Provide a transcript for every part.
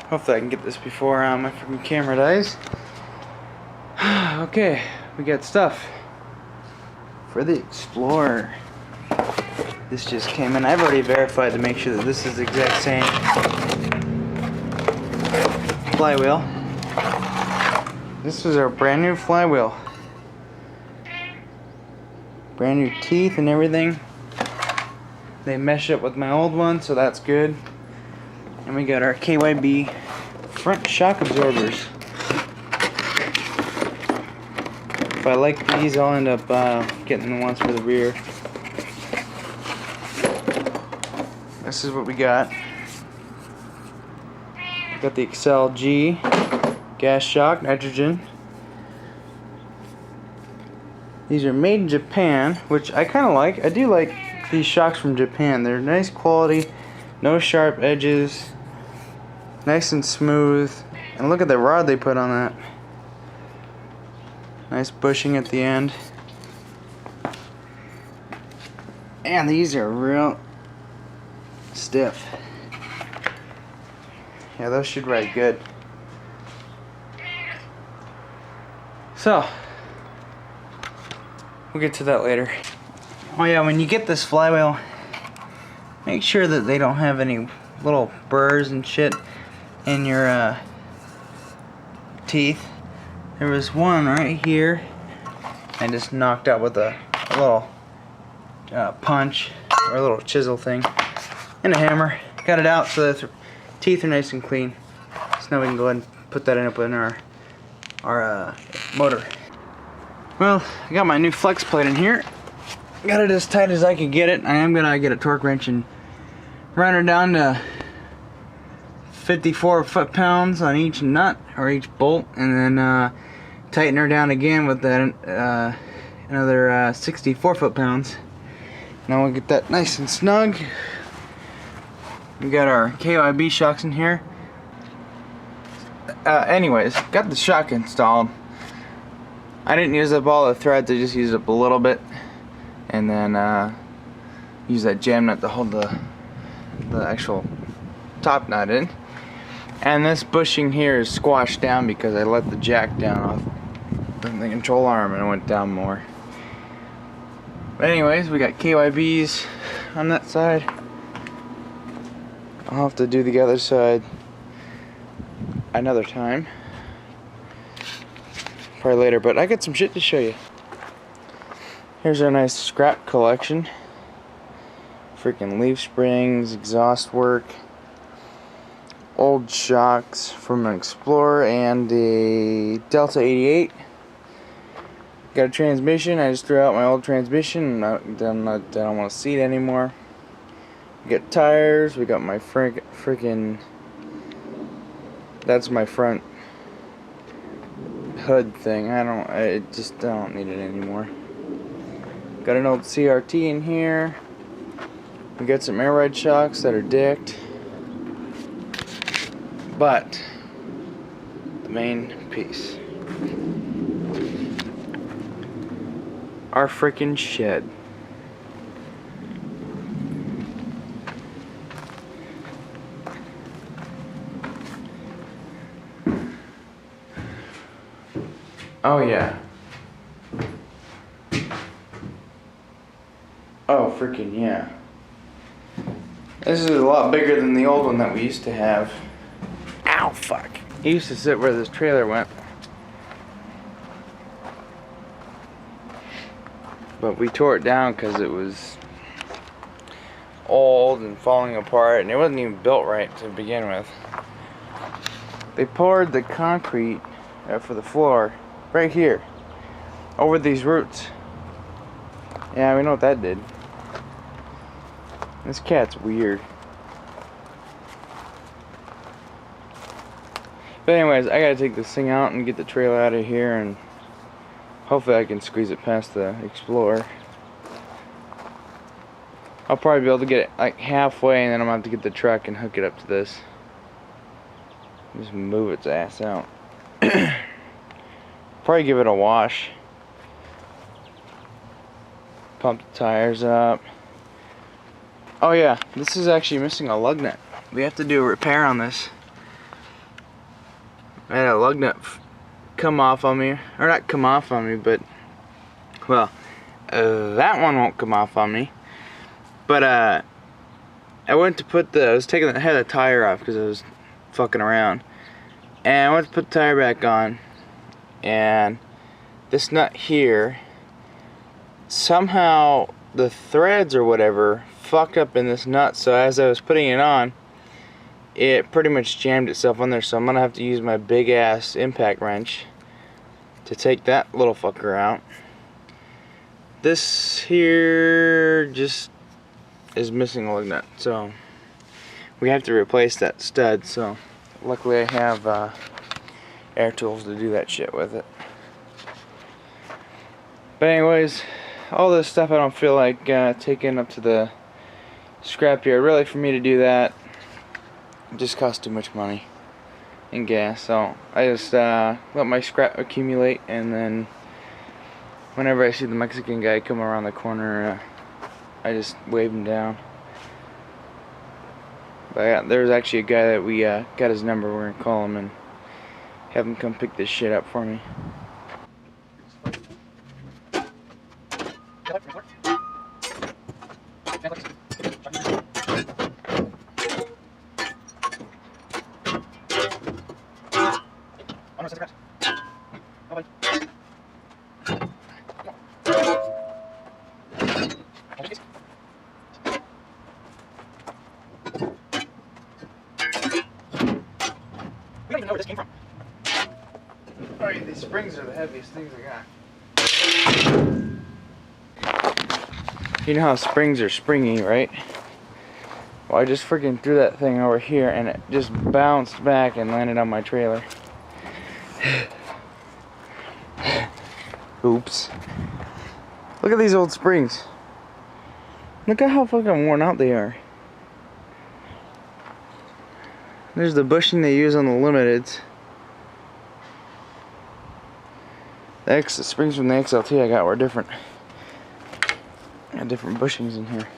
Hopefully I can get this before my freaking camera dies. Okay, we got stuff for the Explorer. This just came in. I've already verified to make sure that this is the exact same flywheel. This is our brand new flywheel. Brand new teeth and everything. They mesh up with my old one, so that's good. And we got our KYB front shock absorbers. If I like these, I'll end up getting the ones for the rear. This is what we got. Got the Excel G gas shock, nitrogen. These are made in Japan, which I kind of like. I do like these shocks from Japan. They're nice quality, no sharp edges, nice and smooth. And look at the rod they put on that. Nice bushing at the end. And these are real stiff. Yeah, those should ride good. So, we'll get to that later. Oh yeah, when you get this flywheel, make sure that they don't have any little burrs and shit in your teeth. There was one right here I just knocked out with a little punch or a little chisel thing and a hammer. Got it out so that the teeth are nice and clean. So now we can go ahead and put that in our motor. Well, I got my new flex plate in here. Got it as tight as I could get it. I am gonna get a torque wrench and run her down to 54 foot-pounds on each nut or each bolt, and then tighten her down again with that another 64 foot-pounds. Now we'll get that nice and snug. We got our KYB shocks in here. Anyways, got the shock installed. I didn't use up all the threads, I just used up a little bit, and then use that jam nut to hold the actual top nut in. And this bushing here is squashed down because I let the jack down off the control arm and it went down more. But anyways, we got KYBs on that side. I'll have to do the other side another time. Probably later, but I got some shit to show you. Here's our nice scrap collection. Freaking leaf springs, exhaust work, old shocks from an Explorer and a Delta 88. Got a transmission. I just threw out my old transmission and I don't want to see it anymore. We got tires. We got my freaking. That's my front hood thing. I just don't need it anymore. Got an old CRT in here. We got some air ride shocks that are dicked. But the main piece, our freaking shed. Oh yeah. Oh freaking yeah. This is a lot bigger than the old one that we used to have. Ow, fuck. It used to sit where this trailer went. But we tore it down because it was old and falling apart, and it wasn't even built right to begin with. They poured the concrete for the floor right here over these roots. Yeah, we know what that did. This cat's weird. But anyways, I gotta take this thing out and get the trailer out of here, and hopefully I can squeeze it past the Explorer. I'll probably be able to get it like halfway, and then I'm gonna have to get the truck and hook it up to this. Just move its ass out. Probably give it a wash. Pump the tires up. Oh yeah, this is actually missing a lug nut. We have to do a repair on this. I had a lug nut come off on me, or not come off on me, but well, that one won't come off on me. But I went to put I had the tire off because I was fucking around, and I went to put the tire back on, and this nut here, somehow the threads or whatever fucked up in this nut, so as I was putting it on, it pretty much jammed itself on there, so I'm gonna have to use my big ass impact wrench to take that little fucker out. This here just is missing a lug nut, so we have to replace that stud. So luckily I have air tools to do that shit with it. But anyways, all this stuff I don't feel like taking up to the scrapyard. Really, for me to do that, it just costs too much money and gas. So I just let my scrap accumulate, and then whenever I see the Mexican guy come around the corner, I just wave him down. But yeah, there's actually a guy that we got his number. We're gonna call him and have him come pick this shit up for me. We don't even know where this came from. Alright, these springs are the heaviest things I got. You know how springs are springy, right? Well, I just freaking threw that thing over here and it just bounced back and landed on my trailer. Oops. Look at these old springs. Look at how fucking worn out they are. There's the bushing they use on the Limiteds. The springs from the XLT I got were different. Got different bushings in here.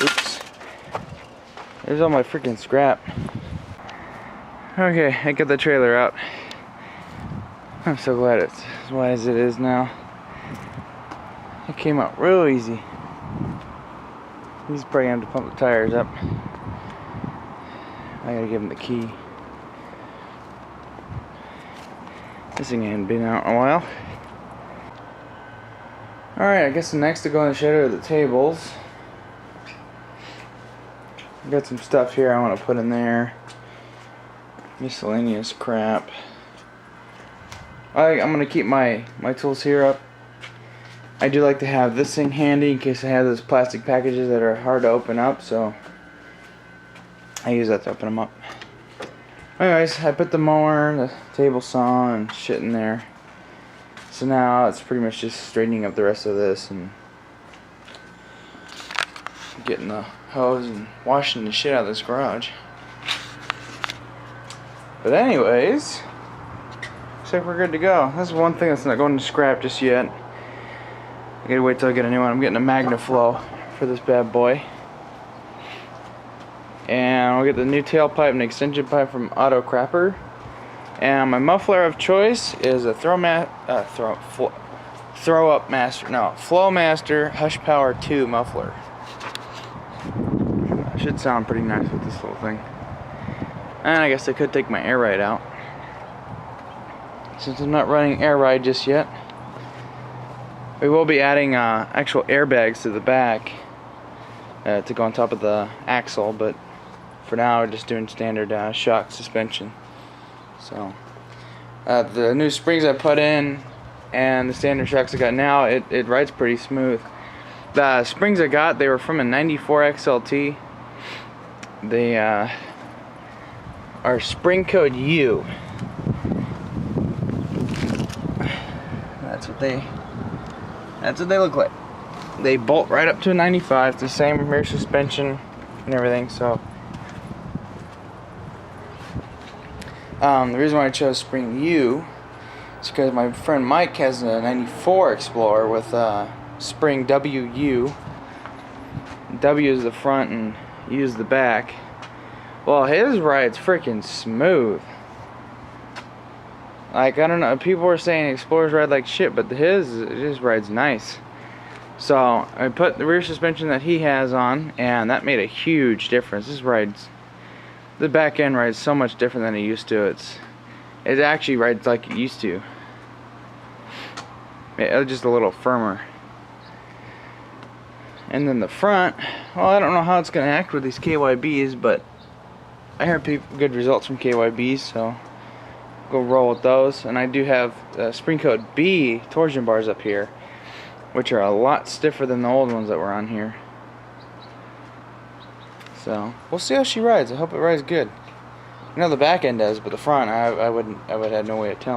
Oops. There's all my freaking scrap. Okay, I got the trailer out. I'm so glad it's as wide as it is now. It came out real easy. He's probably gonna have to pump the tires up. I gotta give him the key. This thing ain't been out in a while. Alright, I guess the next to go in the shed are the tables. I got some stuff here I want to put in there. Miscellaneous crap. I'm gonna keep my tools here up. I do like to have this thing handy in case I have those plastic packages that are hard to open up, so I use that to open them up. Anyways, I put the mower, the table saw, and shit in there. So now it's pretty much just straightening up the rest of this and getting the hose and washing the shit out of this garage. But anyways, looks like we're good to go. That's one thing that's not going to scrap just yet. I gotta wait till I get a new one. I'm getting a MagnaFlow for this bad boy. And I'll get the new tailpipe and extension pipe from Auto Crapper. And my muffler of choice is a Flowmaster Hush Power 2 muffler. Should sound pretty nice with this little thing. And I guess I could take my air ride out, since I'm not running air ride just yet. We will be adding actual airbags to the back to go on top of the axle, but for now we're just doing standard shock suspension. So the new springs I put in and the standard shocks I got now, it rides pretty smooth. The springs I got, they were from a 94 XLT. They are spring code U. That's what they look like. They bolt right up to a 95. It's the same rear suspension and everything. So the reason why I chose spring U is because my friend Mike has a 94 Explorer with spring WU. W is the front and U is the back. Well, his ride's freaking smooth. Like, I don't know, people were saying Explorers ride like shit, but his ride's nice. So I put the rear suspension that he has on, and that made a huge difference. The back end rides so much different than it used to. It actually rides like it used to. It's just a little firmer. And then the front, well, I don't know how it's gonna act with these KYBs, but I heard good results from KYBs, so go roll with those. And I do have Spring Coat B torsion bars up here, which are a lot stiffer than the old ones that were on here. So we'll see how she rides. I hope it rides good. I know the back end does, but the front, I would have no way of telling.